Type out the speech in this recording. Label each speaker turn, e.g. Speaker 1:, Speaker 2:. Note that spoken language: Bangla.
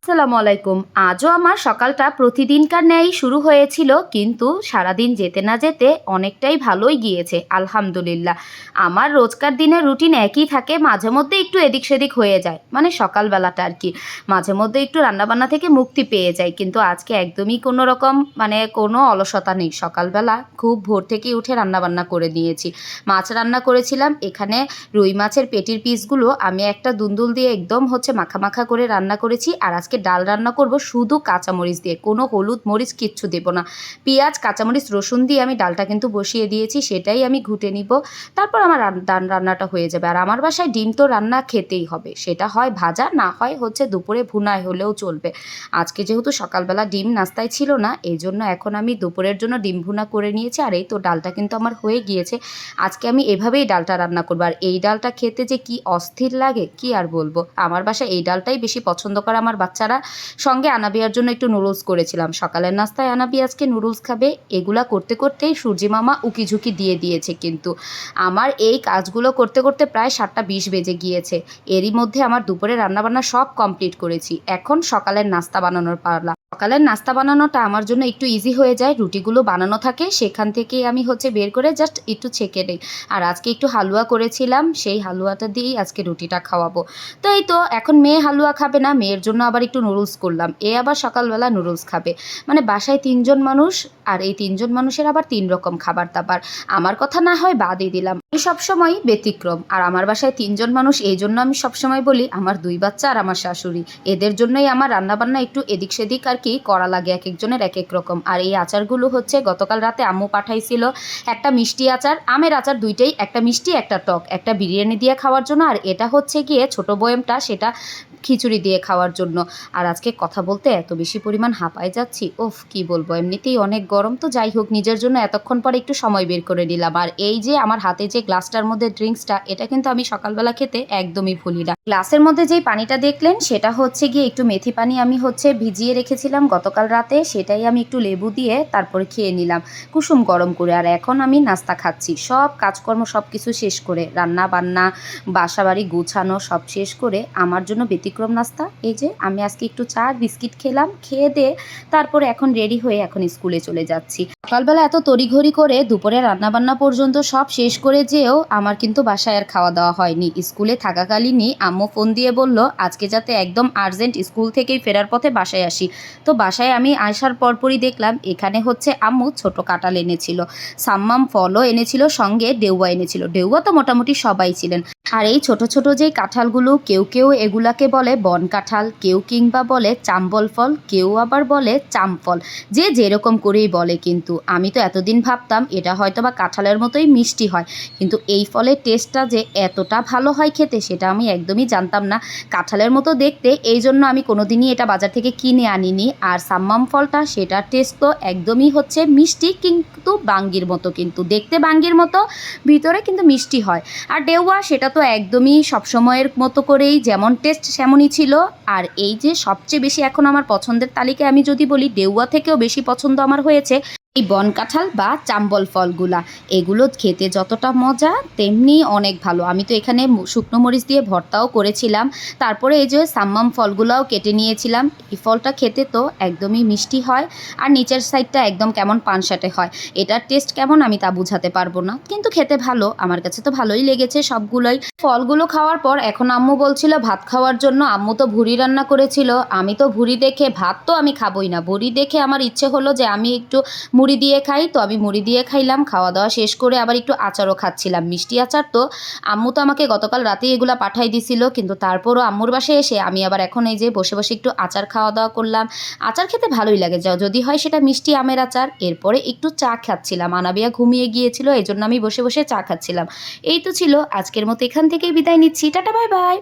Speaker 1: আসসালামু আলাইকুম। আজও আমার সকালটা প্রতিদিনকার ন্যায়ই শুরু হয়েছিল, কিন্তু সারাদিন যেতে না যেতে অনেকটাই ভালোই গিয়েছে আলহামদুলিল্লাহ। আমার রোজকার দিনের রুটিন একই থাকে, মাঝে মধ্যে একটু এদিক সেদিক হয়ে যায়, মানে সকালবেলাটা আর কি। মাঝে মধ্যে একটু রান্নাবান্না থেকে মুক্তি পেয়ে যাই, কিন্তু আজকে একদমই কোনো রকম কোনো অলসতা নেই। সকালবেলা খুব ভোর থেকেই উঠে রান্নাবান্না করে নিয়েছি। মাছ রান্না করেছিলাম, এখানে রুই মাছের পেটির পিসগুলো আমি একটা দুন্দুল দিয়ে একদম মাখা মাখা করে রান্না করেছি। আর আজকে ডাল রান্না করব শুধু কাঁচামরিচ দিয়ে, কোনো হলুদ মরিচ কিচ্ছু দেব না। পেঁয়াজ কাঁচামরিচ রসুন দিয়ে আমি ডালটা কিন্তু বসিয়ে দিয়েছি, সেটাই আমি ঘুটে নিব। তারপর আমার ডাল রান্নাটা হয়ে যাবে। আর আমার বাসায় ডিম তো রান্না খেতেই হবে, সেটা হয় ভাজা, না হয় দুপুরে ভুনায় হলেও চলবে। আজকে যেহেতু সকালবেলা ডিম নাস্তায় ছিল না, এই জন্য এখন আমি দুপুরের জন্য ডিম ভুনা করে নিয়েছি। আর এই তো ডালটা কিন্তু আমার হয়ে গিয়েছে। আজকে আমি এভাবেই ডালটা রান্না করবো। আর এই ডালটা খেতে যে কি অস্থির লাগে কি আর বলবো। আমার বাসায় এই ডালটাই বেশি পছন্দ করে আমার বাচ্চারা। সঙ্গে আনাবিয়ার জন্য একটু নুডলস করেছিলাম, সকালের নাস্তায় আনাবি আজকে নুডলস খাবে। এগুলা করতে করতেই সূর্যি মামা উকিঝুঁকি দিয়ে দিয়েছে। কিন্তু আমার এই কাজগুলো করতে করতে প্রায় 7টা 20 বেজে গিয়েছে। এরই মধ্যে আমার দুপুরে রান্নাবান্না সব কমপ্লিট করেছি। এখন সকালের নাস্তা বানানোর পালা। সকালের নাস্তা বানানোটা আমার জন্য একটু ইজি হয়ে যায়, রুটিগুলো বানানো থাকে, সেখান থেকে আমি বের করে জাস্ট একটু ছেঁকে নিই। আর আজকে একটু হালুয়া করেছিলাম, সেই হালুয়াটা দিয়েই আজকে রুটিটা খাওয়াবো। তো এই তো এখন মেয়ে হালুয়া খাবে না, মেয়ের জন্য আবার একটু নুডলস করলাম। এ আবার সকালবেলা নুডলস খাবে, মানে বাসায় 3জন মানুষ, আর এই 3জন মানুষের আবার 3 রকম খাবার দাবার। আমার কথা না হয় বাদই দিলাম, আমি সবসময় ব্যতিক্রম। আর আমার বাসায় 3জন মানুষ, এই জন্য আমি সবসময় বলি আমার 2 বাচ্চা আর আমার শাশুড়ি, এদের জন্যই আমার রান্নাবান্না একটু এদিক সেদিক আর কি করা লাগে, এক একজনের এক এক রকম। আর এই আচারগুলো গতকাল রাতে আম্মু পাঠাইছিল, একটা মিষ্টি আচার, আমের আচার দুইটাই, একটা মিষ্টি একটা টক, একটা বিরিয়ানি দিয়ে খাওয়ার জন্য, আর এটা গিয়ে ছোট বয়েমটা, সেটা খিচুড়ি দিয়ে খাওয়ার জন্য। আর আজকে কথা বলতে এত বেশি পরিমাণ হাঁপায় যাচ্ছি, ওফ কি বলবো, এমনিতেই অনেক গরম। তো যাই হোক, নিজের জন্য এতক্ষণ পরে একটু সময় বের করে নিলাম। আর এই যে আমার হাতে যে গ্লাসটার মধ্যে ড্রিঙ্কসটা, এটা কিন্তু আমি সকালবেলা খেতে একদমই ভুলি না। গ্লাসের মধ্যে যেই পানিটা দেখলেন, সেটা গিয়ে একটু মেথি পানি আমি ভিজিয়ে রেখেছিলাম গতকাল রাতে, সেটাই আমি একটু লেবু দিয়ে তারপরে খেয়ে নিলাম কুসুম গরম করে। আর এখন আমি নাস্তা খাচ্ছি, সব কাজকর্ম সব কিছু শেষ করে, রান্না বান্না বাসা বাড়ি গুছানো সব শেষ করে আমার জন্য ব্যতিক্রম নাস্তা। এই যে আমি আজকে একটু চা বিস্কিট খেলাম, খেয়ে দিয়ে তারপরে এখন রেডি হয়ে এখন স্কুলে চলে যাচ্ছি। সকালবেলা এত তড়িঘড়ি করে দুপুরে রান্নাবান্না পর্যন্ত সব শেষ করে যেও আমার কিন্তু বাসায় আর খাওয়া দাওয়া হয়নি। স্কুলে থাকাকালীনই আম্মু ফোন দিয়ে বলল আজকে যাতে একদম আর্জেন্ট স্কুল থেকেই ফেরার পথে বাসায় আসি। তো বাসায় আমি আসার পরপরই দেখলাম এখানে আম্মু ছোট কাঁঠাল এনেছিল, সাম্মাম ফলও এনেছিল, সঙ্গে ডেউয়া এনেছিল। ডেউয়া তো মোটামুটি সবাই ছিলেন। আর এই ছোট ছোট যেই কাঁঠালগুলো, কেউ কেউ এগুলাকে বলে বন কাঁঠাল, কেউ কিংবা বলে চাম্বল ফল, কেউ আবার বলে চামফল, যে যেরকম করেই বলে। কিন্তু আমি তো এতদিন ভাবতাম এটা হয়তো বা কাঁঠালের মতোই মিষ্টি হয়, কিন্তু এই ফলের টেস্টটা যে এতটা ভালো হয় খেতে, সেটা আমি একদমই জানতাম না। কাঁঠালের মতো দেখতে, এই জন্য আমি কোনোদিনই এটা বাজার থেকে কিনে আনিনি। আর সাম্মাম ফলটা, সেটার টেস্ট তো একদমই মিষ্টি, কিন্তু বাঙ্গির মতো, কিন্তু দেখতে বাঙ্গির মতো, ভিতরে কিন্তু মিষ্টি হয়। আর ডেউয়া, সেটা তো একদমই সবসময়ের মতো করেই যেমন টেস্ট সেমনই ছিল। আর এই যে সবচেয়ে বেশি এখন আমার পছন্দের তালিকায় আমি যদি বলি, ডেউয়া থেকেও বেশি পছন্দ আমার হয়েছে এই বন কাঁঠাল বা চাম্বল ফলগুলা। এগুলো খেতে যতটা মজা তেমনি অনেক ভালো। আমি তো এখানে শুকনো মরিচ দিয়ে ভর্তাও করেছিলাম। তারপরে এই যে সাম্মাম ফলগুলাও কেটে নিয়েছিলাম। এই ফলটা খেতে তো একদমই মিষ্টি হয়, আর নিচের সাইডটা একদম কেমন পানসাটে হয়। এটার টেস্ট কেমন আমি তা বুঝাতে পারবো না, কিন্তু খেতে ভালো, আমার কাছে তো ভালোই লেগেছে সবগুলোই। ফলগুলো খাওয়ার পর এখন আম্মু বলছিল ভাত খাওয়ার জন্য। আম্মু তো ভুড়ি রান্না করেছিল, আমি তো ভুড়ি দেখে, ভাত তো আমি খাবোই না, ভুড়ি দেখে আমার ইচ্ছে হলো যে আমি একটু মুড়ি দিয়ে খাই। তো আমি মুড়ি দিয়ে খাইলাম। খাওয়া দাওয়া শেষ করে আবার একটু আচারও খাচ্ছিলাম, মিষ্টি আচার। তো আম্মু তো আমাকে গতকাল রাতেই এগুলা পাঠাই দিছিল, কিন্তু তারপরও আম্মুর বাসায় এসে আমি আবার এখন এই যে বসে বসে একটু আচার খাওয়া দাওয়া করলাম। আচার খেতে ভালোই লাগে, যদি হয় সেটা মিষ্টি আমের আচার। এরপরে একটু চা খাচ্ছিলাম, আনাবিয়া ঘুমিয়ে গিয়েছিল, এই জন্য আমি বসে বসে চা খাচ্ছিলাম। এই তো ছিল আজকের মতো, এখান থেকেই বিদায় নিচ্ছি, টাটা বাই বাই।